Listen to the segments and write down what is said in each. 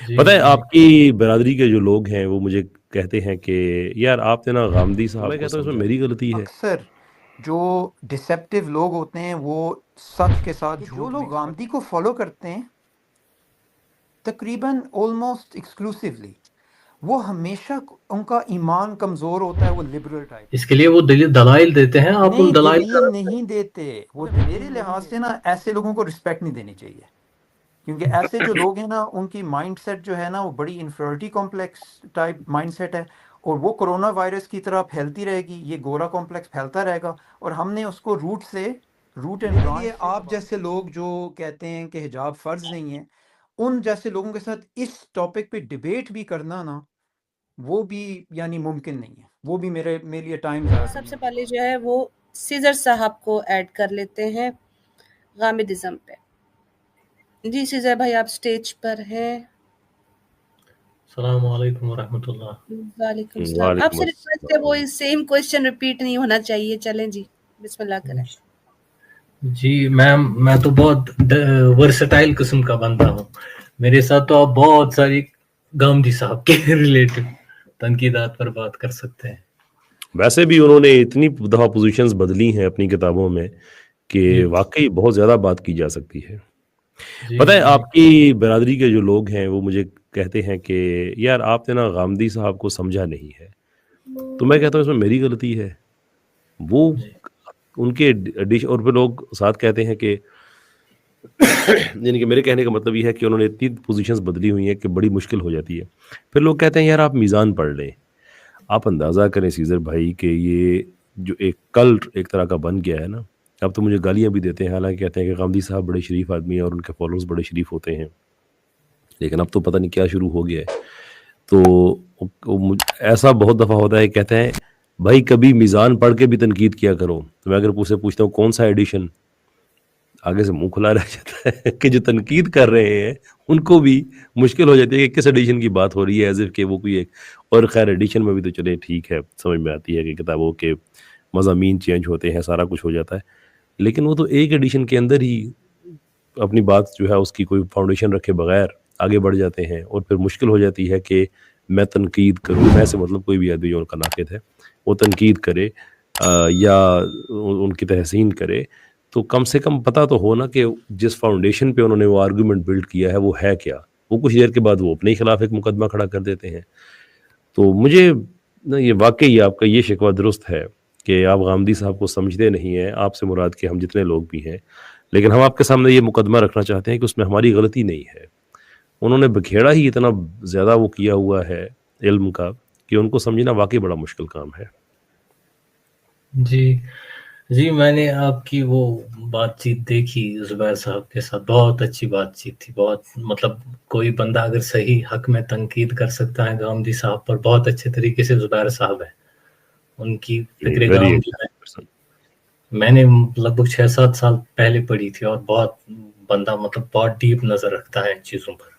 جی پتہ ہے جی آپ کی برادری کے جو لوگ ہیں وہ مجھے کہتے ہیں کہ یار آپ نے نا غامدی صاحب میں کہتا ہوں اس میں میری غلطی ہے. اکثر جو ڈسیپٹیو لوگ ہوتے ہیں وہ سچ کے ساتھ جو لوگ غامدی کو فالو کرتے ہیں تقریباً آلموسٹ ایکسکلوسیولی وہ ہمیشہ ان کا ایمان کمزور ہوتا ہے، وہ لبرل ٹائپ اس کے لیے وہ دلائل دیتے ہیں، آپ ان نہیں، دلائل کا دلیل نہیں دیتے وہ میرے لحاظ سے نا ایسے لوگوں کو رسپیکٹ نہیں دینی چاہیے، کیونکہ ایسے جو لوگ ہیں نا ان کی مائنڈ سیٹ جو ہے نا وہ بڑی inferiority complex type mindset ہے، اور وہ کرونا وائرس کی طرح پھیلتی رہے گی، یہ گورا کمپلیکس پھیلتا رہے گا، اور ہم نے اس کو روٹ اینڈ برانچ لیے آپ جیسے لوگ جو کہتے ہیں کہ حجاب فرض نہیں ہے، ان جیسے لوگوں کے ساتھ اس ٹاپک پہ ڈبیٹ بھی کرنا نا وہ بھی یعنی ممکن نہیں ہے، وہ بھی میرے لیے ٹائم ضائع سب کرنا سے ہوگا۔ پہلے جو ہے وہ سیزر صاحب کو ایڈ کر لیتے ہیں غامدازم پہ۔ جی سیزر بھائی آپ سٹیج پر ہیں۔ السلام علیکم ورحمۃ اللہ۔ وعلیکم السلام۔ آپ وعلیکم سے ریکویسٹ ہے وہ السلام. سیم کوشچن ریپیٹ نہیں ہونا چاہیے۔ چلیں جی بسم اللہ کریں۔ جی میم، میں تو بہت ورسٹائل قسم کا بندہ ہوں، میرے ساتھ تو آپ بہت ساری گامدی صاحب کے ریلیٹڈ تنقیدات پر بات کر سکتے ہیں۔ ویسے بھی انہوں نے اتنی دفعہ پوزیشنز بدلی ہیں اپنی کتابوں میں کہ جی واقعی بہت زیادہ بات کی جا سکتی ہے. جی پتہ ہے جی آپ کی برادری کے جو لوگ ہیں وہ مجھے کہتے ہیں کہ یار آپ نے نا غامدی صاحب کو سمجھا نہیں ہے. تو میں کہتا ہوں اس میں میری غلطی ہے. وہ جی ان کے ڈش، اور پھر لوگ ساتھ کہتے ہیں کہ یعنی کہ میرے کہنے کا مطلب یہ ہے کہ انہوں نے اتنی پوزیشنز بدلی ہوئی ہیں کہ بڑی مشکل ہو جاتی ہے. پھر لوگ کہتے ہیں یار آپ میزان پڑھ لیں. آپ اندازہ کریں سیزر بھائی کہ یہ جو ایک کلٹ ایک طرح کا بن گیا ہے نا، اب تو مجھے گالیاں بھی دیتے ہیں، حالانکہ کہتے ہیں کہ غامدی صاحب بڑے شریف آدمی ہیں اور ان کے فالوورز بڑے شریف ہوتے ہیں، لیکن اب تو پتہ نہیں کیا شروع ہو گیا ہے. تو ایسا بہت دفعہ ہوتا ہے، کہتے ہیں بھائی کبھی میزان پڑھ کے بھی تنقید کیا کرو. تو میں اگر اسے پوچھتا ہوں کون سا ایڈیشن، آگے سے منہ کھلا رہ جاتا ہے کہ جو تنقید کر رہے ہیں ان کو بھی مشکل ہو جاتی ہے کہ کس ایڈیشن کی بات ہو رہی ہے، ایز اف کہ وہ کوئی ایک، اور خیر ایڈیشن میں بھی تو چلے ٹھیک ہے، سمجھ میں آتی ہے کہ کتابوں کے مضامین چینج ہوتے ہیں، سارا کچھ ہو جاتا ہے، لیکن وہ تو ایک ایڈیشن کے اندر ہی اپنی بات جو ہے اس کی کوئی فاؤنڈیشن رکھے بغیر آگے بڑھ جاتے ہیں، اور پھر مشکل ہو جاتی ہے کہ میں تنقید کروں. میں سے مطلب کوئی بھی آدمی جو ان کا ناقد ہے وہ تنقید کرے یا ان کی تحسین کرے، تو کم سے کم پتہ تو ہو نا کہ جس فاؤنڈیشن پہ انہوں نے وہ آرگومنٹ بلڈ کیا ہے وہ ہے کیا. وہ کچھ دیر کے بعد وہ اپنے ہی خلاف ایک مقدمہ کھڑا کر دیتے ہیں. تو مجھے یہ واقعی آپ کا یہ شکوہ درست ہے کہ آپ غامدی صاحب کو سمجھتے نہیں ہیں. آپ سے مراد کہ ہم جتنے لوگ بھی ہیں، لیکن ہم آپ کے سامنے یہ مقدمہ رکھنا چاہتے ہیں کہ اس میں ہماری غلطی نہیں ہے. انہوں نے بکھیڑا ہی اتنا زیادہ وہ کیا ہوا ہے علم کا کہ ان کو سمجھنا واقعی بڑا مشکل کام ہے. جی جی، میں نے آپ کی وہ بات چیت دیکھی زبیر صاحب کے ساتھ، بہت اچھی بات چیت تھی. بہت مطلب کوئی بندہ اگر صحیح حق میں تنقید کر سکتا ہے گامدی صاحب پر، بہت اچھے طریقے سے زبیر صاحب ہے. ان کی فکر ویری گامدی میں نے لگ بھگ 6-7 سال پہلے پڑھی تھی، اور بہت بندہ مطلب بہت ڈیپ نظر رکھتا ہے ان چیزوں پر.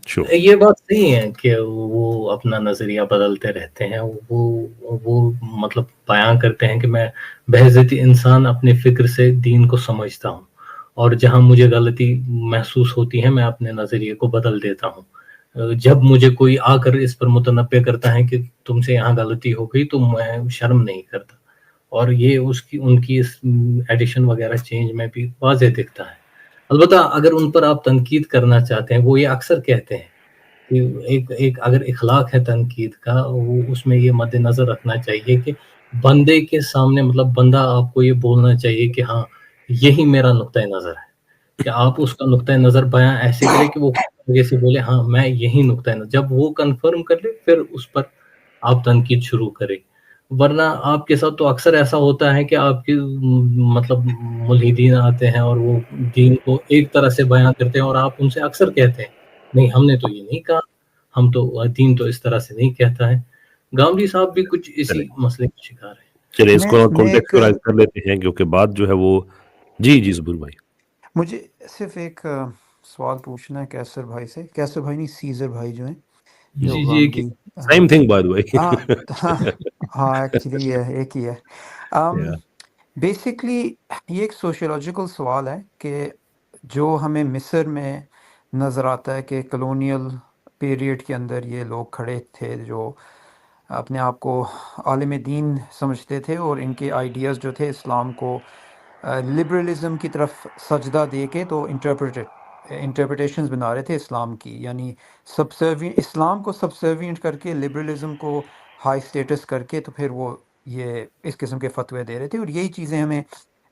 شو. یہ بات صحیح ہے کہ وہ اپنا نظریہ بدلتے رہتے ہیں. وہ مطلب بیان کرتے ہیں کہ میں بحیثیت انسان اپنے فکر سے دین کو سمجھتا ہوں، اور جہاں مجھے غلطی محسوس ہوتی ہے میں اپنے نظریے کو بدل دیتا ہوں. جب مجھے کوئی آ کر اس پر متنبع کرتا ہے کہ تم سے یہاں غلطی ہو گئی تو میں شرم نہیں کرتا. اور یہ ان کی اس ایڈیشن وغیرہ چینج میں بھی واضح دکھتا ہے. البتہ اگر ان پر آپ تنقید کرنا چاہتے ہیں، وہ یہ اکثر کہتے ہیں کہ ایک اگر اخلاق ہے تنقید کا، وہ اس میں یہ مد نظر رکھنا چاہیے کہ بندے کے سامنے مطلب بندہ آپ کو یہ بولنا چاہیے کہ ہاں یہی میرا نقطۂ نظر ہے، کہ آپ اس کا نقطۂ نظر بیان ایسے کرے کہ وہ آگے سے بولے ہاں میں یہی نقطۂ نظر، جب وہ کنفرم کر لے پھر اس پر آپ تنقید شروع کریں. ورنہ آپ کے ساتھ تو اکثر ایسا ہوتا ہے کہ آپ کے مطلب ملحدین آتے ہیں اور وہ دین کو ایک طرح سے بیان کرتے ہیں، اور آپ ان سے اکثر کہتے ہیں نہیں ہم نے تو یہ نہیں کہا، ہم تو دین تو اس طرح سے نہیں کہتا ہے. گامدی صاحب بھی کچھ اسی مسئلے کا شکار ہیں. چلے اس کو میں ایک کانٹیکسچرائز کر لیتے ہیں کیونکہ بات جو ہے وہ جی زبیر بھائی. مجھے صرف ایک سوال پوچھنا ہے کیسر بھائی سے، کیسر بھائی نہیں سیزر بھائی جو ہیں، جو جی جی Ghamidi same thing by the way. ہاں ہاں ایکچولی یہ ایک ہی ہے. بیسکلی یہ ایک سوشیولوجیکل سوال ہے کہ جو ہمیں مصر میں نظر آتا ہے کہ کلونیل پیریڈ کے اندر یہ لوگ کھڑے تھے جو اپنے آپ کو عالم دین سمجھتے تھے، اور ان کے آئیڈیاز جو تھے اسلام کو لبرلزم کی طرف سجدہ دے کے تو انٹرپریٹیشنز بنا رہے تھے اسلام کی، یعنی اسلام کو سبسروینٹ کر کے لبرلزم کو ہائی اسٹیٹس کر کے تو پھر وہ یہ اس قسم کے فتوے دے رہے تھے، اور یہی چیزیں ہمیں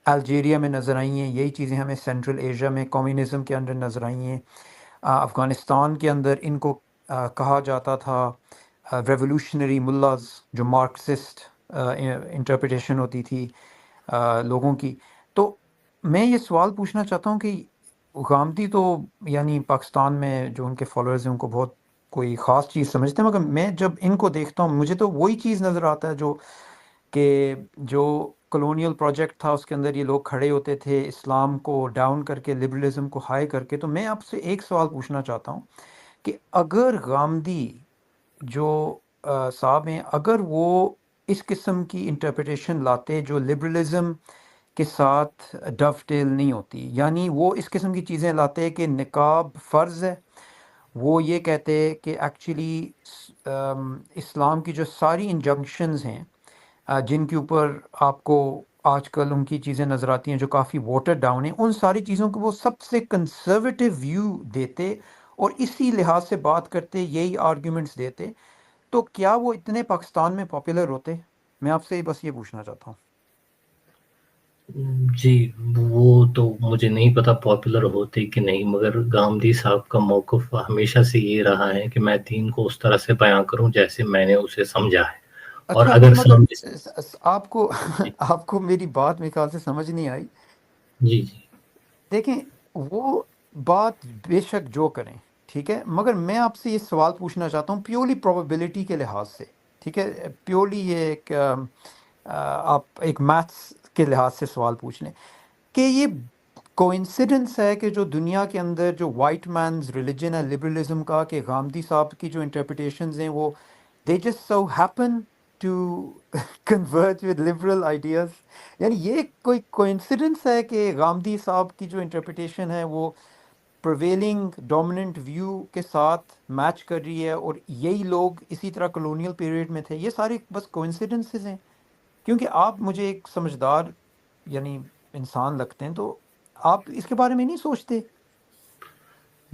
الجیریا میں نظر آئی ہیں، یہی چیزیں ہمیں سینٹرل ایشیا میں کمیونزم کے اندر نظر آئی ہیں۔ افغانستان کے اندر ان کو کہا جاتا تھا ریولوشنری ملاز، جو مارکسسٹ انٹرپریٹیشن ہوتی تھی لوگوں کی۔ تو میں یہ سوال پوچھنا چاہتا ہوں کہ غامدی تو یعنی پاکستان میں جو ان کے فالوورز ہیں ان کو بہت کوئی خاص چیز سمجھتے ہیں، مگر میں جب ان کو دیکھتا ہوں مجھے تو وہی چیز نظر آتا ہے جو کلونیل پروجیکٹ تھا، اس کے اندر یہ لوگ کھڑے ہوتے تھے اسلام کو ڈاؤن کر کے، لبرلزم کو ہائی کر کے۔ تو میں آپ سے ایک سوال پوچھنا چاہتا ہوں کہ اگر غامدی جو صاحب ہیں، اگر وہ اس قسم کی انٹرپریٹیشن لاتے جو لبرلزم کے ساتھ ڈو ٹیل نہیں ہوتی، یعنی وہ اس قسم کی چیزیں لاتے کہ نقاب فرض ہے، وہ یہ کہتے کہ ایکچولی اسلام کی جو ساری انجنکشنز ہیں جن کے اوپر آپ کو آج کل ان کی چیزیں نظر آتی ہیں جو کافی واٹر ڈاؤن ہیں، ان ساری چیزوں کو وہ سب سے کنزرویٹو ویو دیتے اور اسی لحاظ سے بات کرتے، یہی آرگیومنٹس دیتے، تو کیا وہ اتنے پاکستان میں پاپولر ہوتے؟ میں آپ سے بس یہ پوچھنا چاہتا ہوں۔ جی وہ تو مجھے نہیں پتا پاپولر ہوتے کہ نہیں، مگر غامدی صاحب کا موقف ہمیشہ سے یہ رہا ہے کہ میں دین کو اس طرح سے بیان کروں جیسے میں نے اسے سمجھا ہے، اور اچھا نہیں، اگر مگر آپ کو جی آپ کو میری بات میرے خیال سے سمجھ نہیں آئی۔ جی جی دیکھیں، وہ بات بے شک جو کریں ٹھیک ہے، مگر میں آپ سے یہ سوال پوچھنا چاہتا ہوں پیورلی پروبیبلٹی کے لحاظ سے، ٹھیک ہے، پیورلی یہ ایک آپ ایک میتھس کے لحاظ سے سوال پوچھ لیں کہ یہ کوئنسیڈنس ہے کہ جو دنیا کے اندر جو وائٹ مینز ریلیجن ہے لبرلزم کا، کہ غامدی صاحب کی جو انٹرپریٹیشنز ہیں وہ they just so happen to converge with liberal ideas، یعنی یہ کوئی کوئنسیڈنس ہے کہ غامدی صاحب کی جو انٹرپریٹیشن ہے وہ پرویلنگ ڈومیننٹ ویو کے ساتھ میچ کر رہی ہے، اور یہی لوگ اسی طرح کلونیل پیریڈ میں تھے؟ یہ سارے بس کوئنسیڈنسز ہیں، کیونکہ آپ مجھے ایک سمجھدار یعنی انسان لگتے ہیں، تو آپ اس کے بارے میں نہیں سوچتے؟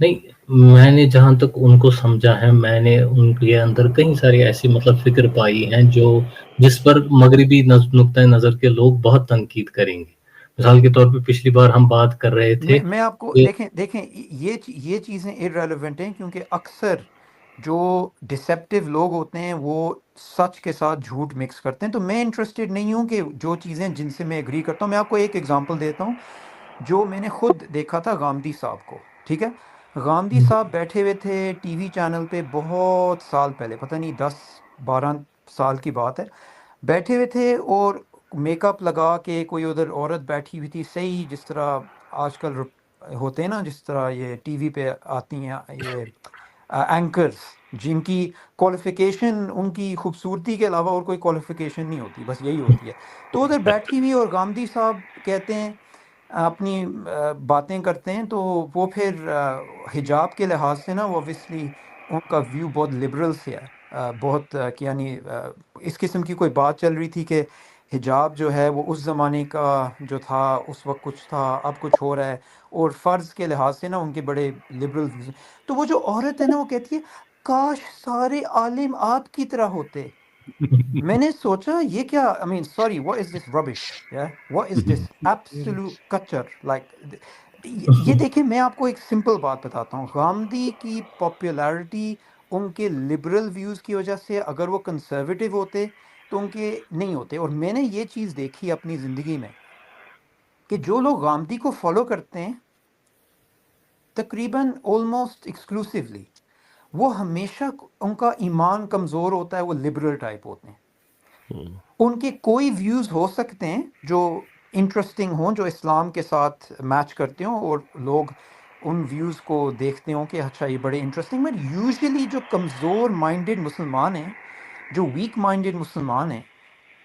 نہیں، میں نے جہاں تک ان کو سمجھا ہے، میں نے ان کے اندر کئی ساری ایسی مطلب فکر پائی ہیں جس پر مغربی نقطۂ نظر کے لوگ بہت تنقید کریں گے۔ مثال کے طور پہ پچھلی بار ہم بات کر رہے تھے میں آپ کو کہ دیکھیں یہ چیزیں irrelevant ہیں، کیونکہ اکثر جو ڈسیپٹیو لوگ ہوتے ہیں وہ سچ کے ساتھ جھوٹ مکس کرتے ہیں، تو میں انٹرسٹڈ نہیں ہوں کہ جو چیزیں جن سے میں ایگری کرتا ہوں۔ میں آپ کو ایک ایگزامپل دیتا ہوں جو میں نے خود دیکھا تھا غامدی صاحب کو، ٹھیک ہے۔ غامدی صاحب بیٹھے ہوئے تھے ٹی وی چینل پہ بہت سال پہلے، پتہ نہیں 10-12 سال کی بات ہے، بیٹھے ہوئے تھے اور میک اپ لگا کے کوئی ادھر عورت بیٹھی ہوئی تھی، صحیح جس طرح آج کل ہوتے ہیں نا، جس طرح یہ ٹی وی پہ آتی ہیں یہ اینکرز جن کی کوالیفیکیشن ان کی خوبصورتی کے علاوہ اور کوئی کوالیفیکیشن نہیں ہوتی، بس یہی ہوتی ہے۔ تو ادھر بیٹھی ہوئی اور غامدی صاحب کہتے ہیں اپنی باتیں کرتے ہیں، تو وہ پھر حجاب کے لحاظ سے نا وہ اوبویسلی ان کا ویو بہت لبرل سے ہے، بہت یعنی اس قسم کی کوئی بات چل رہی تھی کہ حجاب جو ہے وہ اس زمانے کا جو تھا اس وقت کچھ تھا، اب کچھ ہو رہا ہے، اور فرض کے لحاظ سے نا ان کے بڑے لبرل ویوز۔ تو وہ جو عورت ہے نا وہ کہتی ہے کاش سارے عالم آپ کی طرح ہوتے۔ میں نے سوچا یہ کیا، I mean sorry, what is this rubbish، what is this absolute کچر لائک۔ یہ دیکھیں، میں آپ کو ایک سمپل بات بتاتا ہوں، غامدی کی پاپولیرٹی ان کے لبرل ویوز کی وجہ سے، اگر وہ کنسرویٹیو ہوتے تو ان کے نہیں ہوتے۔ اور میں نے یہ چیز دیکھی اپنی زندگی میں کہ جو لوگ غامدی کو فالو کرتے ہیں تقریباً آلموسٹ ایکسکلوسیولی، وہ ہمیشہ ان کا ایمان کمزور ہوتا ہے، وہ لبرل ٹائپ ہوتے ہیں۔ ان کے کوئی ویوز ہو سکتے ہیں جو انٹرسٹنگ ہوں، جو اسلام کے ساتھ میچ کرتے ہوں اور لوگ ان ویوز کو دیکھتے ہوں کہ اچھا یہ بڑے انٹرسٹنگ، بٹ یوزلی جو کمزور مائنڈڈ مسلمان ہیں، جو ویک مائنڈڈ مسلمان ہیں،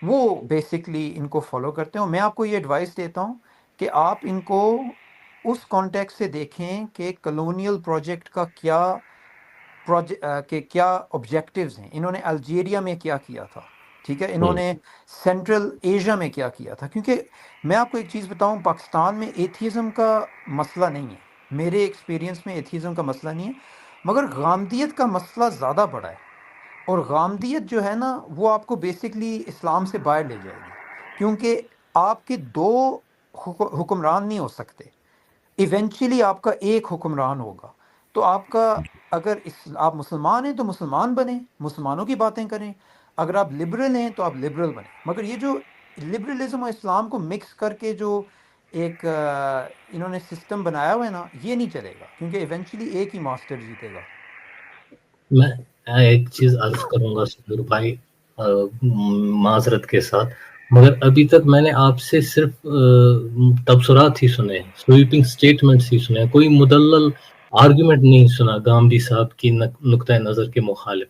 وہ بیسکلی ان کو فالو کرتے ہیں۔ اور میں آپ کو یہ ایڈوائس دیتا ہوں کہ آپ ان کو اس کانٹیکس سے دیکھیں کہ کلونیل پروجیکٹ کا کیا آبجیکٹیوز ہیں. انہوں نے الجیریا میں کیا کیا تھا, ٹھیک ہے, انہوں نے سینٹرل ایشیا میں کیا کیا تھا. کیونکہ میں آپ کو ایک چیز بتاؤں, پاکستان میں ایتھیزم کا مسئلہ نہیں ہے, میرے ایکسپیرینس میں ایتھیزم کا مسئلہ نہیں ہے, مگر غامدیت کا مسئلہ زیادہ بڑا ہے. اور غامدیت جو ہے نا وہ آپ کو بیسکلی اسلام سے باہر لے جائے گی, کیونکہ آپ کے دو حکمران نہیں ہو سکتے, ایونچولی آپ کا ایک حکمران ہوگا. تو آپ کا اگر آپ مسلمان ہیں تو مسلمان بنیں, مسلمانوں کی باتیں کریں, اگر آپ لبرل ہیں تو آپ لبرل بنیں. مگر یہ جو لبرلزم اور اسلام کو مکس کر کے جو ایک انہوں نے سسٹم بنایا ہوا ہے نا, یہ نہیں چلے گا, کیونکہ ایونچولی ایک ہی ماسٹر جیتے گا. میں ایک چیز عرض کروں گا صدور بھائی, معذرت کے ساتھ, مگر ابھی تک میں نے آپ سے صرف تبصرات ہی سنے, سویپنگ سٹیٹمنٹس ہی سنے, کوئی مدلل آرگیومنٹ نہیں سنا گاندھی صاحب کی نقطہ نظر کے مخالف.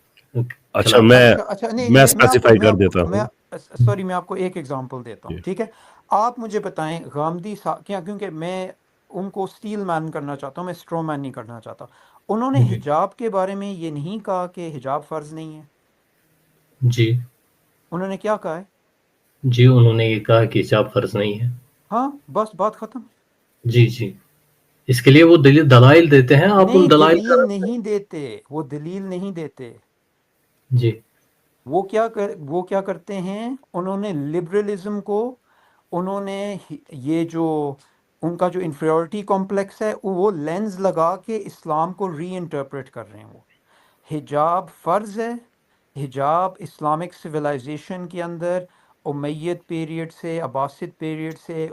اچھا نہیں میں اسپیسیفائی کر دیتا ہوں. سوری, میں آپ کو ایک ایگزامپل دیتا ہوں, ٹھیک ہے. آپ مجھے بتائیں غامدی صاحب کیا, کیونکہ میں ان کو اسٹیل مین کرنا چاہتا ہوں, میں اسٹرو مین نہیں کرنا چاہتا. انہوں نے حجاب کے بارے میں یہ نہیں کہا کہ حجاب فرض نہیں ہے. جی انہوں نے کیا کہا ہے؟ جی انہوں نے یہ کہا کہ حجاب فرض نہیں ہے. ہاں بس بات ختم. جی جی, اس کے لیے وہ دلائل دیتے ہیں, آپ ان نہیں, دلائل کا دلیل نہیں دیتے, وہ دلیل نہیں دیتے. جی وہ کیا کرتے ہیں, انہوں نے لبرلزم کو, انہوں نے یہ جو ان کا جو انفیریورٹی کمپلیکس ہے وہ لینز لگا کے اسلام کو ری انٹرپریٹ کر رہے ہیں. وہ حجاب فرض ہے, حجاب اسلامک سویلائزیشن کے اندر امید پیریڈ سے, عباسد پیریڈ سے,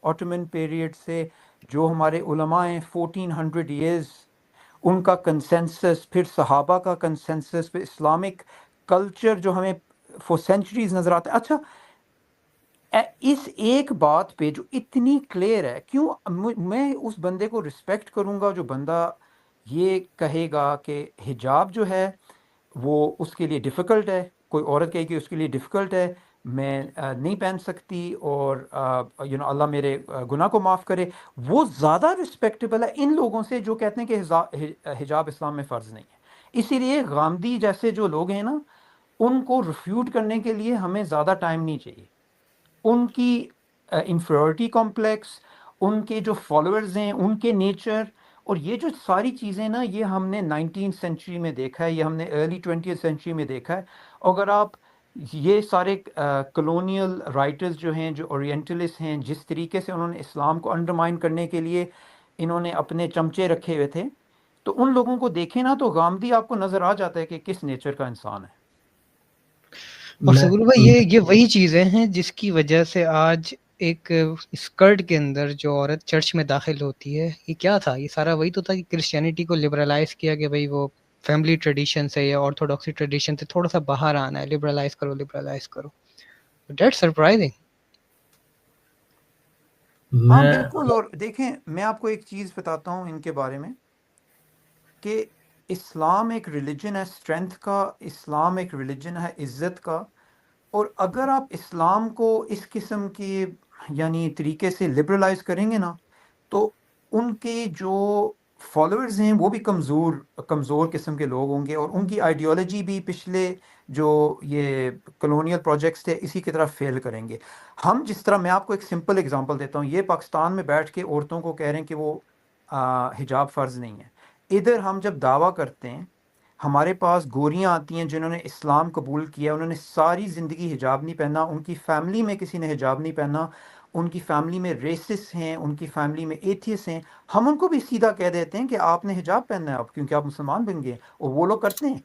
آٹومن پیریڈ سے, جو ہمارے علماء ہیں 1400 ایئرز, ان کا کنسنسس, پھر صحابہ کا کنسنسس, پھر اسلامک کلچر جو ہمیں فور سینچریز نظر آتا ہے. اچھا, اس ایک بات پہ جو اتنی کلیئر ہے, کیوں میں اس بندے کو رسپیکٹ کروں گا جو بندہ یہ کہے گا کہ حجاب جو ہے وہ اس کے لیے ڈیفیکلٹ ہے, کوئی عورت کہے کہ اس کے لیے ڈیفیکلٹ ہے, میں نہیں پہن سکتی, اور اللہ میرے گناہ کو معاف کرے. وہ زیادہ رسپیکٹیبل ہے ان لوگوں سے جو کہتے ہیں کہ حجاب اسلام میں فرض نہیں ہے. اسی لیے غامدی جیسے جو لوگ ہیں نا, ان کو ریفیوٹ کرنے کے لیے ہمیں زیادہ ٹائم نہیں چاہیے. ان کی انفیریورٹی کمپلیکس, ان کے جو فالوورز ہیں, ان کے نیچر, اور یہ جو ساری چیزیں نا, یہ ہم نے 19th سینچری میں دیکھا ہے, یہ ہم نے ارلی 20th سینچری میں دیکھا ہے. اگر آپ یہ سارے کلونیل رائٹرز جو ہیں, جو اورینٹلسٹ ہیں, جس طریقے سے انہوں نے اسلام کو انڈرمائن کرنے کے لیے انہوں نے اپنے چمچے رکھے ہوئے تھے, تو ان لوگوں کو دیکھیں نا, تو غامدی آپ کو نظر آ جاتا ہے کہ کس نیچر کا انسان ہے. اور صدور بھائی یہ وہی چیزیں ہیں جس کی وجہ سے آج ایک اسکرٹ کے اندر جو عورت چرچ میں داخل ہوتی ہے, یہ کیا تھا؟ یہ سارا وہی تو تھا کہ کرسچینٹی کو لبرلائز کیا کہ بھائی وہ فیملی ٹریڈیشن سے یا آرتھوڈاکسی ٹریڈیشن سے تھوڑا سا باہر آنا ہے, لبرلائز کرو. That's surprising. ہاں بالکل. اور دیکھیں, میں آپ کو ایک چیز بتاتا ہوں ان کے بارے میں, کہ اسلام ایک ریلیجن ہے اسٹرینتھ کا, اسلام ایک ریلیجن ہے عزت کا. اور اگر آپ اسلام کو اس قسم کی طریقے سے لبرلائز کریں گے نا, تو ان کے جو فالوورز ہیں وہ بھی کمزور قسم کے لوگ ہوں گے, اور ان کی آئیڈیالوجی بھی پچھلے جو یہ کلونیل پروجیکٹس تھے اسی کی طرف فیل کریں گے. ہم جس طرح, میں آپ کو ایک سمپل اگزامپل دیتا ہوں, یہ پاکستان میں بیٹھ کے عورتوں کو کہہ رہے ہیں کہ وہ حجاب فرض نہیں ہے. ادھر ہم جب دعویٰ کرتے ہیں, ہمارے پاس گوریاں آتی ہیں جنہوں نے اسلام قبول کیا, انہوں نے ساری زندگی حجاب نہیں پہنا, ان کی فیملی میں کسی نے حجاب نہیں پہنا, ان کی فیملی میں ریسس ہیں, ان کی فیملی میں ایتھیس ہیں. ہم ان کو بھی سیدھا کہہ دیتے ہیں کہ آپ نے حجاب پہننا ہے اب, کیونکہ آپ مسلمان بن گئے, اور وہ لوگ کرتے ہیں.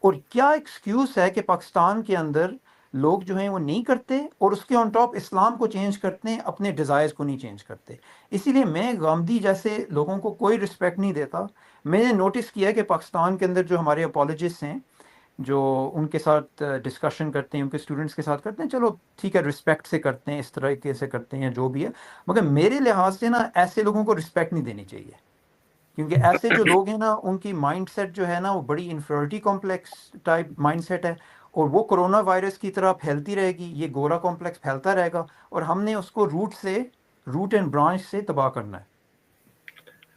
اور کیا ایکسکیوز ہے کہ پاکستان کے اندر لوگ جو ہیں وہ نہیں کرتے, اور اس کے آن ٹاپ اسلام کو چینج کرتے ہیں, اپنے ڈیزائرز کو نہیں چینج کرتے. اسی لیے میں غامدی جیسے لوگوں کو کوئی رسپیکٹ نہیں دیتا. میں نے نوٹس کیا ہے کہ پاکستان کے اندر جو ہمارے اپولوجسٹ ہیں, جو ان کے ساتھ ڈسکشن کرتے ہیں, ان کے اسٹوڈنٹس کے ساتھ کرتے ہیں, چلو ٹھیک ہے, رسپیکٹ سے کرتے ہیں, اس طریقے سے کرتے ہیں, جو بھی ہے, مگر میرے لحاظ سے نا ایسے لوگوں کو رسپیکٹ نہیں دینی چاہیے. کیونکہ ایسے جو لوگ ہیں نا, ان کی مائنڈ سیٹ جو ہے نا وہ بڑی inferiority complex type mindset ہے, اور وہ کرونا وائرس کی طرح پھیلتی رہے گی, یہ گورا کمپلیکس پھیلتا رہے گا, اور ہم نے اس کو روٹ اینڈ برانچ سے تباہ کرنا ہے.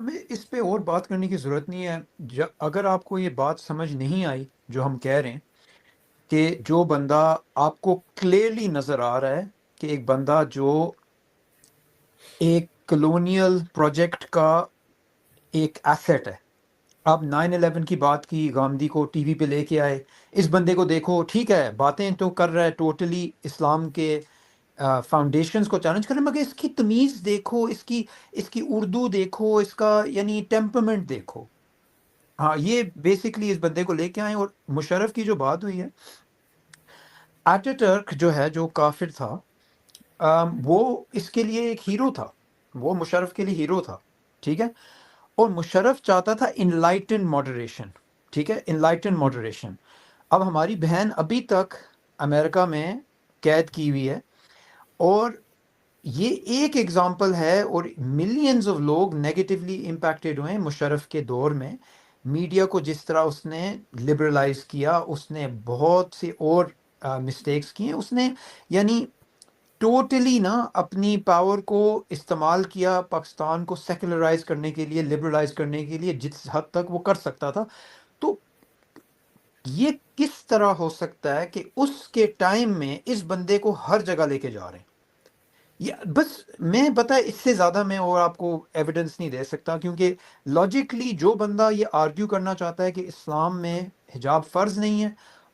ہمیں اس پہ اور بات کرنے کی ضرورت نہیں ہے. اگر آپ کو یہ بات سمجھ نہیں آئی جو ہم کہہ رہے ہیں کہ جو بندہ آپ کو کلیئرلی نظر آ رہا ہے کہ ایک بندہ جو ایک کلونیل پروجیکٹ کا ایک ایسٹ ہے. آپ 9/11 کی بات کی، گاندھی کو ٹی وی پہ لے کے آئے، اس بندے کو دیکھو، ٹھیک ہے باتیں تو کر رہا ہے ٹوٹلی اسلام کے فاؤنڈیشنز کو چیلنج کر رہے ہیں، مگر اس کی تمیز دیکھو، اس کی اردو دیکھو، اس کا یعنی ٹیمپرمنٹ دیکھو. ہاں یہ بیسکلی اس بندے کو لے کے آئے. اور مشرف کی جو بات ہوئی ہے، ایٹا ٹرک جو ہے جو کافر تھا، وہ اس کے لیے ایک ہیرو تھا، وہ مشرف کے لیے ہیرو تھا، ٹھیک ہے. اور مشرف چاہتا تھا انلائٹن ماڈریشن، ٹھیک ہے، انلائٹن ماڈریشن. اب ہماری بہن ابھی تک امریکہ میں قید کی ہوئی ہے، اور یہ ایک ایگزامپل ہے، اور ملینز آف لوگ نیگیٹیولی امپیکٹڈ ہوئے ہیں مشرف کے دور میں. میڈیا کو جس طرح اس نے لبرلائز کیا، اس نے بہت سے اور مسٹیکس کیے. اس نے یعنی ٹوٹلی نا اپنی پاور کو استعمال کیا پاکستان کو سیکولرائز کرنے کے لیے، لبرلائز کرنے کے لیے جس حد تک وہ کر سکتا تھا. تو یہ کس طرح ہو سکتا ہے کہ اس کے ٹائم میں اس بندے کو ہر جگہ لے کے جا رہے ہیں؟ بس میں پتہ ہے اس سے زیادہ میں اور آپ کو ایویڈنس نہیں دے سکتا، کیونکہ لاجیکلی جو بندہ یہ آرگیو کرنا چاہتا ہے کہ اسلام میں حجاب فرض نہیں ہے،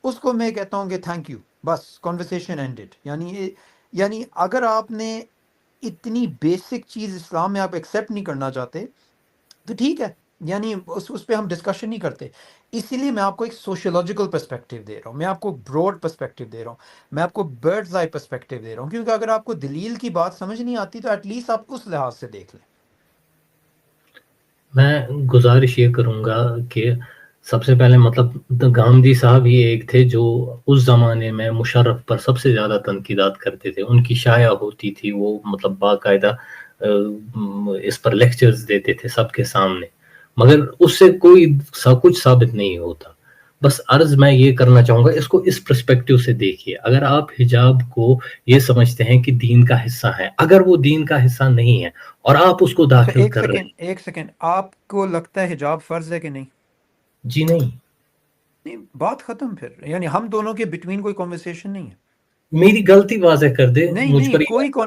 اس کو میں کہتا ہوں کہ تھینک یو، بس کنورسیشن اینڈڈ. یعنی اگر آپ نے اتنی بیسک چیز اسلام میں آپ ایکسیپٹ نہیں کرنا چاہتے تو ٹھیک ہے، یعنی اس پہ ہم ڈسکشن نہیں کرتے. اسی لیے میں آپ کو ایک سوشیولوجیکل پرسپیکٹیو دے رہا ہوں، میں آپ کو براڈ پرسپیکٹیو دے رہا ہوں، میں آپ کو برڈز آئی پرسپیکٹیو دے رہا ہوں، کیونکہ اگر آپ کو دلیل کی بات سمجھ نہیں آتی تو ایٹ لیسٹ آپ اس لحاظ سے دیکھ لیں. میں گزارش یہ کروں گا کہ سب سے پہلے مطلب گاندھی صاحب ہی ایک تھے جو اس زمانے میں مشرف پر سب سے زیادہ تنقیدات کرتے تھے. ان کی شائع ہوتی تھی، وہ مطلب باقاعدہ اس پر لیکچرز دیتے تھے سب کے سامنے، مگر اس سے کوئی کچھ ثابت نہیں ہوتا. بس عرض میں یہ کرنا چاہوں گا، اس کو اس پرسپیکٹیو سے دیکھیے. اگر آپ حجاب کو یہ سمجھتے ہیں کہ دین کا حصہ ہے، اگر وہ دین کا حصہ نہیں ہے اور آپ اس کو اچھا داخل کر رہے ہیں. ایک سیکنڈ، آپ کو لگتا ہے حجاب فرض ہے کہ نہیں؟ جی نہیں، نہیں، بات ختم. پھر یعنی ہم دونوں کے بٹوین کوئی کنورسیشن نہیں ہے. میری غلطی واضح کر دے، مجھ پر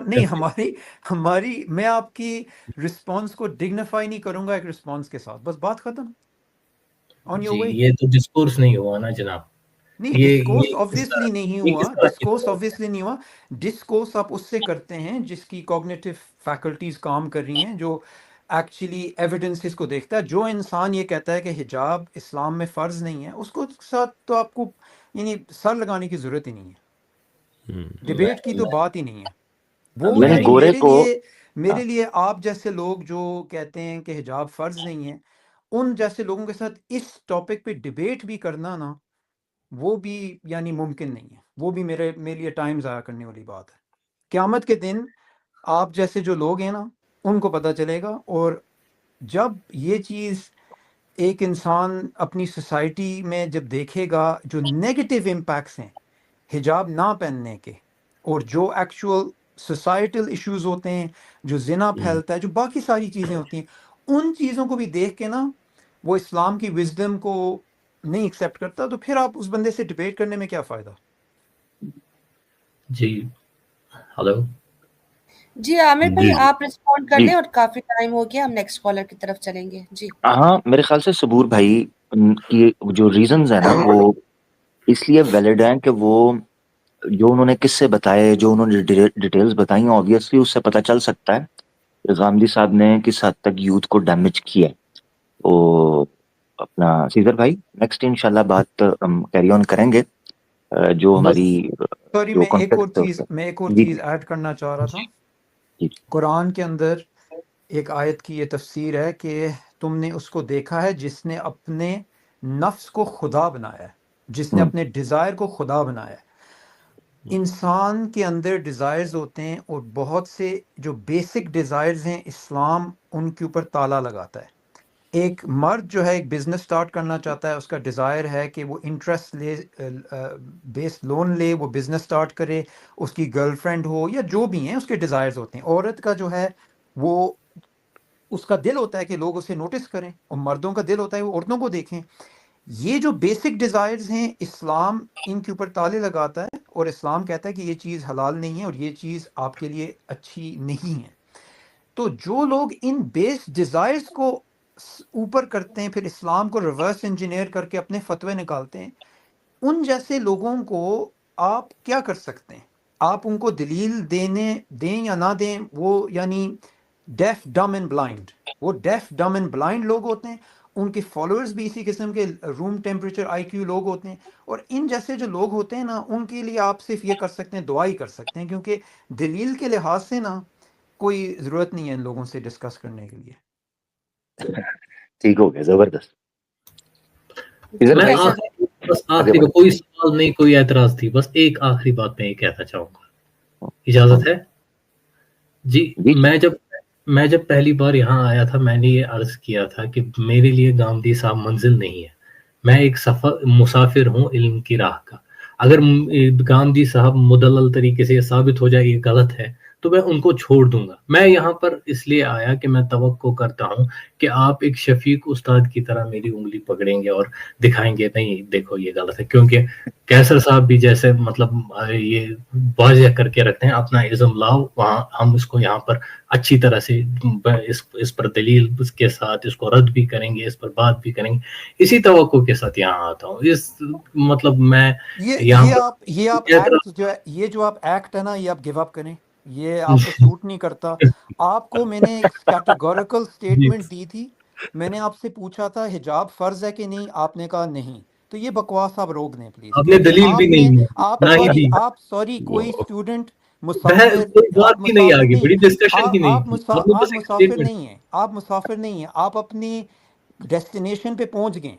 نہیں نہیں، ہماری میں آپ کی رسپانس کو ڈگنیفائی نہیں کروں گا ایک رسپانس کے ساتھ، بس بات ختم. آن یور جی وے. یہ تو ڈسکورس نہیں ہوا نا جناب. نہیں، یہ ڈسکورس آبویسلی نہیں یہ کس ہوا، طرح کی ڈسکورس بات آبویسلی نہیں ہوا. ڈسکورس آپ اس سے کرتے ہیں جس کی کوگنیٹو فیکلٹیز کام کر رہی ہیں، جو ایکچولی ایویڈنسز کو دیکھتا ہے. جو انسان یہ کہتا ہے کہ حجاب اسلام میں فرض نہیں ہے، اس کو ساتھ تو آپ کو یعنی سر لگانے کی ضرورت ہی نہیں ہے، ڈیبیٹ کی تو بات ہی نہیں ہے. وہ میں یعنی یعنی گورے کو میرے لیے آپ جیسے لوگ جو کہتے ہیں کہ حجاب فرض نہیں ہے، ان جیسے لوگوں کے ساتھ اس ٹاپک پہ ڈیبیٹ بھی کرنا نا، وہ بھی یعنی ممکن نہیں ہے. وہ بھی میرے لیے ٹائم ضائع کرنے والی بات ہے. قیامت کے دن آپ جیسے جو لوگ ہیں نا، ان کو پتہ چلے گا. اور جب یہ چیز ایک انسان اپنی سوسائٹی میں جب دیکھے گا جو نیگیٹو امپیکٹس ہیں حجاب نہ پہننے کے، اور جو ایکچوئل سوسائٹل ایشوز ہوتے ہیں، جو زنا پھیلتا ہے، جو باقی ساری چیزیں ہوتی ہیں، ان چیزوں کو بھی دیکھ کے نا وہ اسلام کی وزڈم کو نہیں ایکسیپٹ کرتا، تو پھر آپ اس بندے سے ڈیبیٹ کرنے میں کیا فائدہ؟ جی ہلو جی عامر بھائی جی آپ رسپونڈ کر جی لیں، اور کافی ٹائم ہو گیا، ہم نیکسٹ کالر کی طرف چلیں گے. جی ہاں، میرے خیال سے صبور بھائی کی جو ریزنز ہیں نا وہ اس لیے ویلڈ ہیں کہ وہ جو انہوں نے قصے بتائے، جو انہوں نے ڈیٹیلز بتائی ہیں، آبویسلی اس سے پتہ چل سکتا ہے کہ غامدی صاحب نے کس حد تک یوتھ کو ڈیمیج کیا. تو اپنا سیزر بھائی نیکسٹ انشاءاللہ بات ہم کیری آن کریں گے. جو بس ہماری سوری، جو میں ایک اور کانٹیکٹ جی چیز ایڈ کرنا چاہ رہا تھا. جی قرآن کے اندر ایک آیت کی یہ تفسیر ہے کہ تم نے اس کو دیکھا ہے جس نے اپنے نفس کو خدا بنایا ہے، جس نے اپنے ڈیزائر کو خدا بنایا ہے. انسان کے اندر ڈیزائرز ہوتے ہیں، اور بہت سے جو بیسک ڈیزائرز ہیں اسلام ان کے اوپر تالا لگاتا ہے. ایک مرد جو ہے ایک بزنس سٹارٹ کرنا چاہتا ہے، اس کا ڈیزائر ہے کہ وہ انٹرسٹ لے، بیس لون لے، وہ بزنس سٹارٹ کرے، اس کی گرل فرینڈ ہو یا جو بھی ہیں اس کے ڈیزائرز ہوتے ہیں. عورت کا جو ہے وہ اس کا دل ہوتا ہے کہ لوگ اسے نوٹس کریں، اور مردوں کا دل ہوتا ہے وہ عورتوں کو دیکھیں. یہ جو بیسک ڈیزائرز ہیں اسلام ان کے اوپر تالے لگاتا ہے، اور اسلام کہتا ہے کہ یہ چیز حلال نہیں ہے اور یہ چیز آپ کے لیے اچھی نہیں ہے. تو جو لوگ ان بیس ڈیزائرز کو اوپر کرتے ہیں، پھر اسلام کو ریورس انجینئر کر کے اپنے فتوے نکالتے ہیں، ان جیسے لوگوں کو آپ کیا کر سکتے ہیں؟ آپ ان کو دلیل دیں یا نہ دیں، وہ یعنی ڈیف ڈم اینڈ بلائنڈ، وہ ڈیف ڈم اینڈ بلائنڈ لوگ ہوتے ہیں. ان کے فالوورز بھی اسی قسم کے روم ٹیمپریچر آئی کیو لوگ ہوتے ہیں. اور ان جیسے جو لوگ ہوتے ہیں نا، ان کے لیے آپ صرف یہ کر سکتے ہیں، دعا ہی کر سکتے ہیں، کیونکہ دلیل کے لحاظ سے نا کوئی ضرورت نہیں ہے ان لوگوں سے ڈسکس کرنے کے لیے. ٹھیک ہو گیا، زبردست. ادھر میں بھائی اچھا آخری بس آگے آخری بڑھ. کوئی سوال نہیں، کوئی اعتراض تھی، بس ایک آخری بات میں یہ کہنا چاہوں گا، اجازت ہے؟ جی. جی میں جب پہلی بار یہاں آیا تھا، میں نے یہ عرض کیا تھا کہ میرے لیے گامدی صاحب منزل نہیں ہے، میں ایک مسافر ہوں علم کی راہ کا. اگر گامدی صاحب مدلل طریقے سے یہ ثابت ہو جائے یہ غلط ہے تو میں ان کو چھوڑ دوں گا. میں یہاں پر اس لیے آیا کہ میں توقع کرتا ہوں کہ آپ ایک شفیق استاد کی طرح میری انگلی پکڑیں گے اور دکھائیں گے نہیں دیکھو یہ غلط ہے، کیونکہ کیسر صاحب بھی جیسے مطلب یہ واضح کر کے رکھتے ہیں اپنا ازم لاؤ، وہاں ہم اس کو یہاں پر اچھی طرح سے اس پر دلیل اس کے ساتھ اس کو رد بھی کریں گے، اس پر بات بھی کریں گے. اسی توقع کے ساتھ یہاں آتا ہوں. اس مطلب میں یہاں یہ آپ ایکٹ جو ہے، یہ جو آپ ایکٹ ہے نا، یہ آپ گیو اپ کریں، یہ آپ کو سوٹ نہیں کرتا. آپ کو میں نے ایک کیٹیگوریکل سٹیٹمنٹ دی تھی، میں نے آپ سے پوچھا تھا حجاب فرض ہے کہ نہیں، آپ نے کہا نہیں. تو یہ بکواس آپ روک دیں پلیز، آپ نے دلیل بھی نہیں نہ ہی دی. سوری کوئی اسٹوڈنٹ کوئی بات آپ ہی نہیں مسافر آگے، نہیں، بڑی ڈسکشن کی نہیں تھی. آپ نے آپ بس ایک مسافر statement- نہیں ہیں، آپ مسافر نہیں ہیں، آپ اپنی ڈیسٹینیشن پہ پہنچ گئے.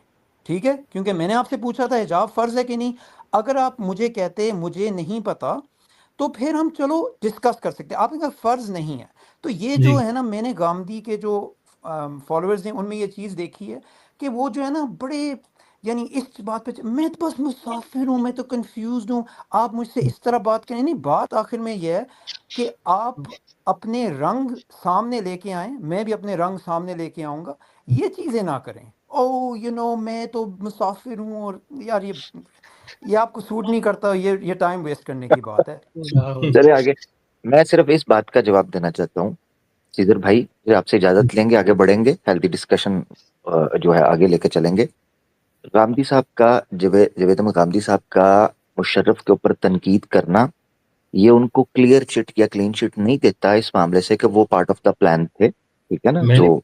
ٹھیک ہے، کیونکہ میں نے آپ سے پوچھا تھا حجاب فرض ہے کہ نہیں. اگر آپ مجھے کہتے مجھے نہیں پتا تو پھر ہم چلو ڈسکس کر سکتے. آپ نے کہا فرض نہیں ہے. تو یہ جی جو ہے نا، میں نے گامدی کے جو فالوورز ہیں ان میں یہ چیز دیکھی ہے کہ وہ جو ہے نا بڑے یعنی اس بات پہ میں تو بس مسافر ہوں، میں تو کنفیوزڈ ہوں، آپ مجھ سے اس طرح بات کریں. نہیں، بات آخر میں یہ ہے کہ آپ اپنے رنگ سامنے لے کے آئیں، میں بھی اپنے رنگ سامنے لے کے آؤں گا. یہ چیزیں نہ کریں. میں تو مسافر ہوں، اور یار یہ آپ کو سوٹ نہیں کرتا، یہ ٹائم ویسٹ کرنے کی بات ہے. چلے آگے. میں صرف اس بات کا جواب دینا چاہتا ہوں سیدر بھائی، آپ سے اجازت لیں گے، آگے بڑھیں گے، ہیلتھی ڈسکشن جو ہے آگے لے کے چلیں گے. غامدی صاحب کا جاوید احمد غامدی صاحب کا مشرف کے اوپر تنقید کرنا، یہ ان کو کلیئر چٹ یا کلین چٹ نہیں دیتا اس معاملے سے کہ وہ پارٹ آف دا پلان تھے. ٹھیک ہے نا، جو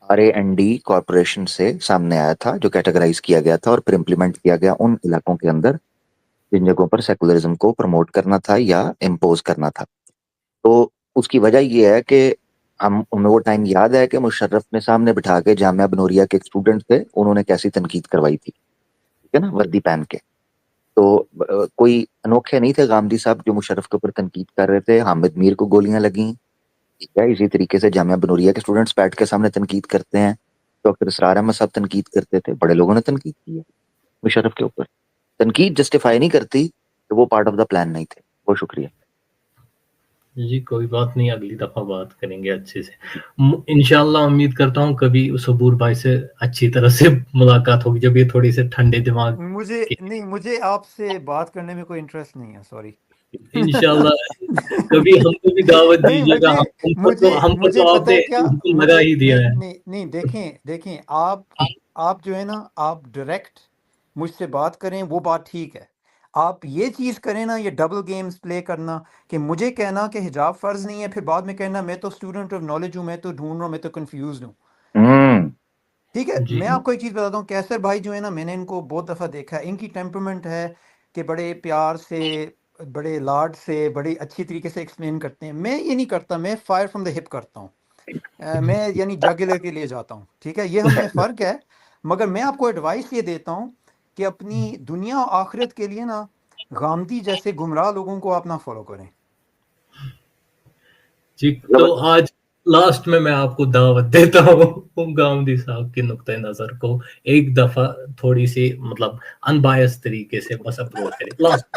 RAND کارپوریشن سے سامنے آیا تھا، جو کیٹیگرائز کیا گیا تھا اور پھر امپلیمنٹ کیا گیا ان علاقوں کے اندر جن جگہوں پر سیکولرزم کو پروموٹ کرنا تھا یا امپوز کرنا تھا. تو اس کی وجہ یہ ہے کہ ہمیں وہ ٹائم یاد ہے کہ مشرف نے سامنے بٹھا کے جامعہ بنوریا کے ایک اسٹوڈنٹ تھے، انہوں نے کیسی تنقید کروائی تھی، ٹھیک ہے نا، وردی پہن کے. تو کوئی انوکھے نہیں تھے غامدی صاحب جو مشرف کے اوپر تنقید کر رہے تھے. حامد میر کو گولیاں لگیں، ٹھیک ہے. اسی طریقے سے جامعہ بنوریا کے اسٹوڈنٹس بیٹھ کے سامنے تنقید کرتے ہیں. ڈاکٹر اسرار احمد صاحب تنقید کرتے تھے، بڑے لوگوں نے تنقید کی ہے مشرف کے اوپر. تنقید جسٹیفائی نہیں کرتی کہ وہ پارٹ آف دا پلان نہیں تھے. بہت شکریہ جی. کوئی بات نہیں، اگلی دفعہ بات کریں گے اچھے سے انشاءاللہ. امید کرتا ہوں کبھی صبور بھائی سے اچھی طرح سے ملاقات ہوگی جب یہ تھوڑی سے ٹھنڈے دماغ مجھے آپ سے بات کرنے میں کوئی انٹرسٹ نہیں ہے، سوری. انشاءاللہ کبھی ہم کو بھی دعوت نہیں، دیجیے گا. ہم کو مجھے تو آپ پتہ نے ہے کیا، حکم لگا ہی دیا ہے. نہیں دیکھیں آپ جو ہے نا، آپ ڈائریکٹ مجھ سے بات کریں، وہ بات ٹھیک ہے. آپ یہ چیز کریں نا، یہ ڈبل گیمز پلے کرنا کہ مجھے کہنا کہ حجاب فرض نہیں ہے، پھر بعد میں کہنا میں تو اسٹوڈنٹ آف نالج ہوں، میں تو ڈھونڈ رہا ہوں، میں تو کنفیوزڈ ہوں. ٹھیک ہے. جی میں آپ کو ایک چیز بتاتا ہوں، کیسر بھائی جو ہے نا، میں نے ان کو بہت دفعہ دیکھا ہے، ان کی ٹیمپرمنٹ ہے کہ بڑے پیار سے، بڑے لاڈ سے، بڑے اچھی طریقے سے ایکسپلین کرتے ہیں. میں یہ نہیں کرتا، میں فائر فرام دا ہپ کرتا ہوں. میں یعنی جاگلر کے لیے جاتا ہوں. ٹھیک ہے، یہ ہم میں فرق ہے. مگر میں آپ کو ایڈوائس یہ دیتا ہوں کہ اپنی دنیا و آخرت کے لیے نا غامدی جیسے گمراہ لوگوں کو آپ نہ فالو کریں. جی. تو آج لاسٹ میں آپ کو دعوت دیتا ہوں غامدی صاحب کے نقطۂ نظر کو ایک دفعہ تھوڑی سی مطلب ان بائس طریقے سے بس اپروچ کریں. لاسٹ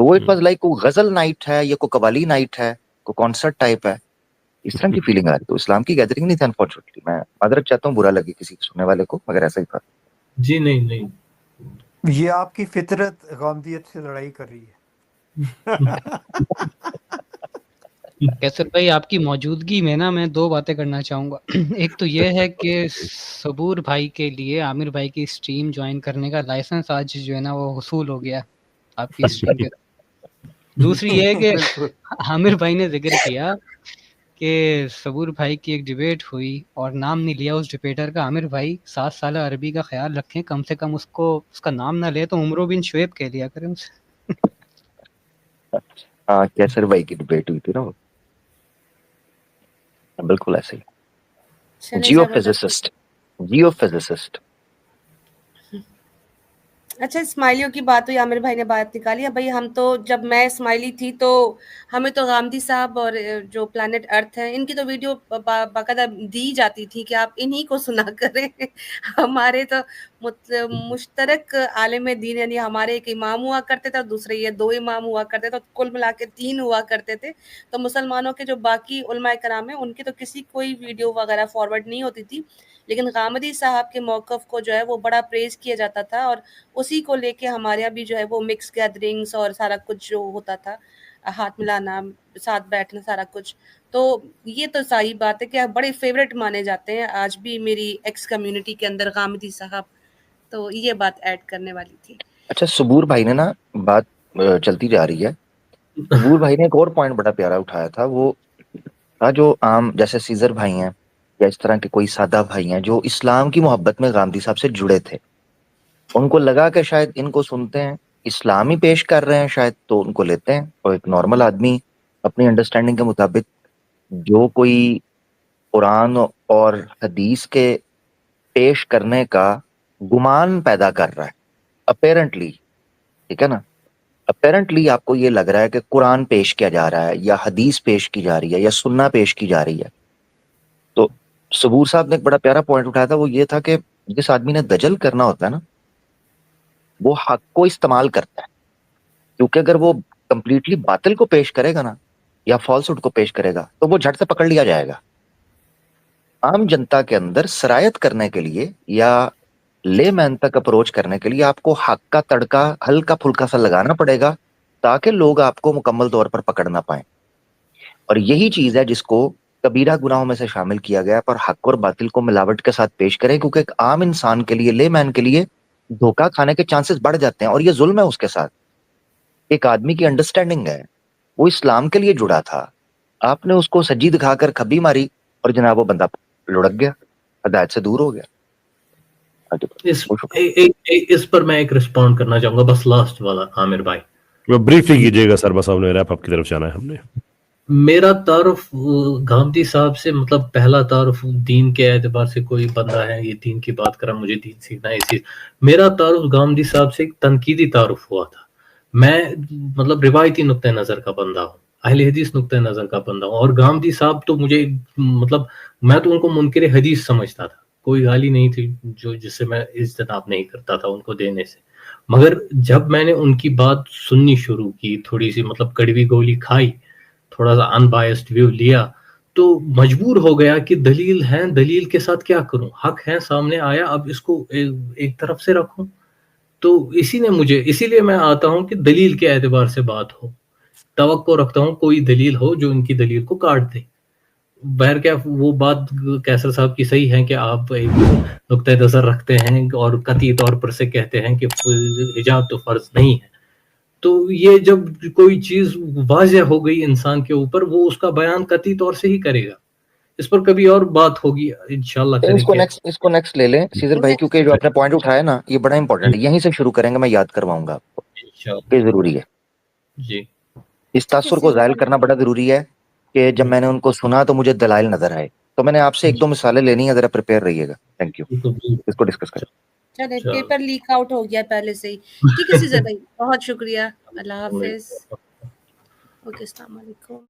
تو وہ اٹ واز لائک کوئی غزل نائٹ ہے یا کوئی قوالی نائٹ ہے, کوئی کانسرٹ ٹائپ ہے, اس طرح کی فیلنگ آ رہی. تو اسلام کی گیدرنگ نہیں تھی انفارچونیٹلی. میں معذرت چاہتا ہوں, برا لگے کسی سننے والے کو, مگر ایسا ہی تھا. جی نہیں یہ آپ کی فطرت غامدیت سے لڑائی کر رہی ہے. کیسر بھائی آپ کی موجودگی میں نا میں 2 باتیں کرنا چاہوں گا. ایک تو یہ ہے کہ صبور بھائی کے لیے عامر بھائی کی اسٹریم جوائن کرنے کا لائسنس آج جو ہے نا وہ حصول ہو گیا آپ کی اسٹریم کے. دوسری یہ ہے کہ بالکل. عامر بھائی نے ذکر کیا کہ صبور بھائی کی ایک ڈیبیٹ ہوئی اور نام نہیں لیا اس ڈیبیٹر کا. عامر بھائی 7 سالہ عربی کا خیال رکھیں, کم سے کم اس کا نام نہ لے تو عمرو بن شعیب کہہ لیا کریں اسے. ہاں, کیسر بھائی کی ڈبیٹ ہوئی تھی نا, بالکل ایسے ہی. چلے جیو زبردست. فزسسٹ. اچھا اسماعیلیوں کی بات ہوئی, عامر بھائی نے بات نکالی. اب بھائی ہم تو جب میں اسماعیلی تھی تو ہمیں تو غامدی صاحب اور جو پلانٹ ارتھ ہے ان کی تو ویڈیو باقاعدہ دی جاتی تھی کہ آپ انہی کو سنا کریں. ہمارے تو مشترک عالم دین, یعنی ہمارے ایک امام ہوا کرتے تھے اور دوسرے یہ 2 امام ہوا کرتے تھے, تو کل ملا کے 3 ہوا کرتے تھے. تو مسلمانوں کے جو باقی علماء کرام ہیں ان کی تو کسی کوئی ویڈیو وغیرہ فارورڈ نہیں ہوتی تھی, لیکن غامدی صاحب کے موقف کو جو ہے وہ بڑا پریز کیا جاتا تھا, اور اسی کو لے کے ہمارے یہاں بھی جو ہے وہ مکس گیدرنگس اور سارا کچھ جو ہوتا تھا, ہاتھ ملانا, ساتھ بیٹھنا, سارا کچھ. تو یہ تو صحیح بات ہے کہ آپ بڑے فیوریٹ مانے جاتے ہیں آج بھی میری ایکس کمیونٹی کے اندر غامدی صاحب. تو یہ بات ایڈ کرنے والی تھی. اچھا, صبور بھائی نے نا بات چلتی جا رہی ہے. صبور بھائی نے ایک اور پوائنٹ بڑا پیارا اٹھایا تھا, وہ تھا جو عام جیسے سیزر بھائی ہیں یا اس طرح کے کوئی سادہ بھائی ہیں جو اسلام کی محبت میں غامدی صاحب سے جڑے تھے. ان کو لگا کہ شاید ان کو سنتے ہیں, اسلامی پیش کر رہے ہیں شاید, تو ان کو لیتے ہیں. اور ایک نارمل آدمی اپنی انڈرسٹینڈنگ کے مطابق جو کوئی قرآن اور حدیث کے پیش کرنے کا گمان پیدا کر رہا ہے اپیرنٹلی, ٹھیک ہے نا, اپیرنٹلی آپ کو یہ لگ رہا ہے کہ قرآن پیش کیا جا رہا ہے یا حدیث پیش کی جا رہی ہے یا سننا پیش کی جا رہی ہے. تو صبور صاحب نے ایک بڑا پیارا پوائنٹ اٹھایا تھا, وہ یہ تھا کہ جس آدمی نے دجل کرنا ہوتا ہے نا, وہ حق کو استعمال کرتا ہے. کیونکہ اگر وہ کمپلیٹلی باطل کو پیش کرے گا نا یا فالسہڈ کو پیش کرے گا تو وہ جھٹ سے پکڑ لیا جائے گا. عام جنتا کے اندر سرایت کرنے کے لیے یا لے مین تک اپروچ کرنے کے لیے آپ کو حق کا تڑکا ہلکا پھلکا سا لگانا پڑے گا تاکہ لوگ آپ کو مکمل طور پر پکڑ نہ پائیں. اور یہی چیز ہے جس کو کبیرہ گناہوں میں سے شامل کیا گیا, پر حق اور باطل کو ملاوٹ کے ساتھ پیش کریں, کیونکہ ایک عام انسان کے لیے, لے مین کے لیے دھوکہ کھانے کے چانسز بڑھ جاتے ہیں, اور یہ ظلم ہے اس کے ساتھ. ایک آدمی کی انڈرسٹینڈنگ ہے, وہ اسلام کے لیے جڑا تھا, آپ نے اس کو سجی دکھا کر کھبی ماری اور جناب وہ بندہ لڑک گیا, ہدایت سے دور ہو گیا. اس پر میں ایک رسپونڈ کرنا چاہوں گا, بس لاسٹ والا عامر بھائی. بریفلی کیجیے گا سر, بس آپ نے ریپ اپ کی طرف جانا ہے. ہم نے میرا تعارف غامدی صاحب سے, مطلب پہلا تعارف دین کے اعتبار سے, کوئی بندہ ہے یہ دین کی بات کرا, مجھے دین سیکھنا ہے, اسی میرا تعارف غامدی صاحب سے ایک تنقیدی تعارف ہوا تھا. میں مطلب روایتی نقطۂ نظر کا بندہ ہوں, اہل حدیث نقطۂ نظر کا بندہ ہوں, اور غامدی صاحب تو مجھے مطلب میں تو ان کو منکر حدیث سمجھتا تھا, کوئی گالی نہیں تھی جس سے میں اجتناب نہیں کرتا تھا ان کو دینے سے. مگر جب میں نے ان کی بات سننی شروع کی, تھوڑی سی مطلب کڑوی گولی کھائی, تھوڑا سا ان بائسڈ ویو لیا, تو مجبور ہو گیا کہ دلیل ہے, دلیل کے ساتھ کیا کروں, حق ہے سامنے آیا, اب اس کو ایک طرف سے رکھوں. تو اسی لیے میں آتا ہوں کہ دلیل کے اعتبار سے بات ہو, توقع رکھتا ہوں کوئی دلیل ہو جو ان کی دلیل کو کاٹ دے. بہر کیا وہ بات کیسر صاحب کی صحیح ہے کہ آپ ایک نقطۂ نظر رکھتے ہیں اور قطعی طور پر سے کہتے ہیں کہ حجاب تو فرض نہیں ہے. تو یہ جب کوئی چیز واضح ہو گئی انسان کے اوپر, وہ اس کا بیان قطعی طور سے ہی کرے گا. اس پر کبھی اور بات ہوگی انشاءاللہ کریں گے. اس کو نیکسٹ لے لیں سیزر بھائی, کیونکہ جو آپ نے پوائنٹ اٹھایا نا یہ بڑا امپورٹنٹ ہے, یہیں سے شروع کریں گے. میں یاد کرواؤں گا آپ کو کہ ضروری ہے جی, اس تاثر کو ظاہر کرنا بڑا ضروری ہے کہ جب میں نے ان کو سنا تو مجھے دلائل نظر آئے. تو میں نے آپ سے 1-2 مثالیں لینی ہے, ذرا پریپیئر رہیے گا. تھینک یو, اس کو ڈسکس کریں. چلے پیپر لیک آؤٹ ہو گیا پہلے سے ہی. ٹھیک ہے سیزر بھائی, بہت شکریہ. اللہ حافظ. اوکے, السلام علیکم.